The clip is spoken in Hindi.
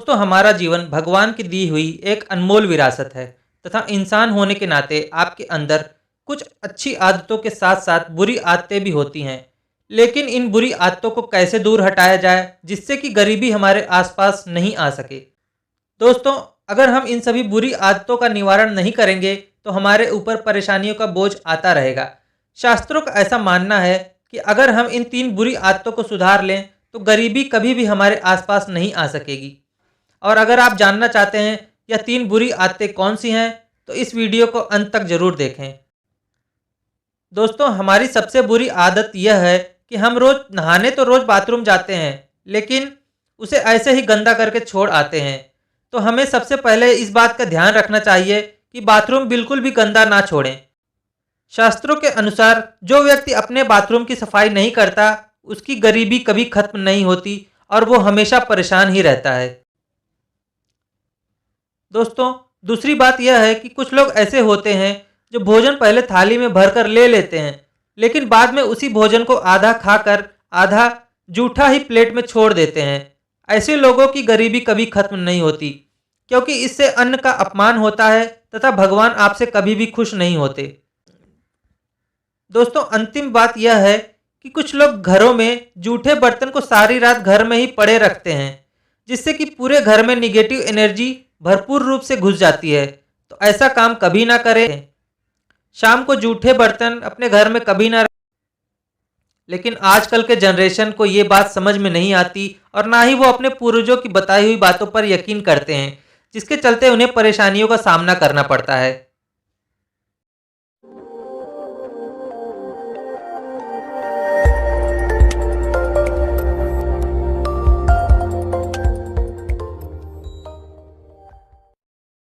दोस्तों, हमारा जीवन भगवान की दी हुई एक अनमोल विरासत है तथा इंसान होने के नाते आपके अंदर कुछ अच्छी आदतों के साथ साथ बुरी आदतें भी होती हैं। लेकिन इन बुरी आदतों को कैसे दूर हटाया जाए जिससे कि गरीबी हमारे आसपास नहीं आ सके। दोस्तों, अगर हम इन सभी बुरी आदतों का निवारण नहीं करेंगे तो हमारे ऊपर परेशानियों का बोझ आता रहेगा। शास्त्रों का ऐसा मानना है कि अगर हम इन 3 बुरी आदतों को सुधार लें तो गरीबी कभी भी हमारे आसपास नहीं आ सकेगी। और अगर आप जानना चाहते हैं यह 3 बुरी आदतें कौन सी हैं तो इस वीडियो को अंत तक जरूर देखें। दोस्तों, हमारी सबसे बुरी आदत यह है कि हम रोज नहाने तो रोज बाथरूम जाते हैं, लेकिन उसे ऐसे ही गंदा करके छोड़ आते हैं। तो हमें सबसे पहले इस बात का ध्यान रखना चाहिए कि बाथरूम बिल्कुल भी गंदा ना छोड़ें। शास्त्रों के अनुसार जो व्यक्ति अपने बाथरूम की सफाई नहीं करता उसकी गरीबी कभी खत्म नहीं होती और वो हमेशा परेशान ही रहता है। दोस्तों, दूसरी बात यह है कि कुछ लोग ऐसे होते हैं जो भोजन पहले थाली में भरकर ले लेते हैं, लेकिन बाद में उसी भोजन को आधा खाकर आधा जूठा ही प्लेट में छोड़ देते हैं। ऐसे लोगों की गरीबी कभी खत्म नहीं होती, क्योंकि इससे अन्न का अपमान होता है तथा भगवान आपसे कभी भी खुश नहीं होते। दोस्तों, अंतिम बात यह है कि कुछ लोग घरों में जूठे बर्तन को सारी रात घर में ही पड़े रखते हैं, जिससे कि पूरे घर में निगेटिव एनर्जी भरपूर रूप से घुस जाती है। तो ऐसा काम कभी ना करें। शाम को जूठे बर्तन अपने घर में कभी ना रखें। लेकिन आजकल के जनरेशन को ये बात समझ में नहीं आती और ना ही वो अपने पूर्वजों की बताई हुई बातों पर यकीन करते हैं, जिसके चलते उन्हें परेशानियों का सामना करना पड़ता है।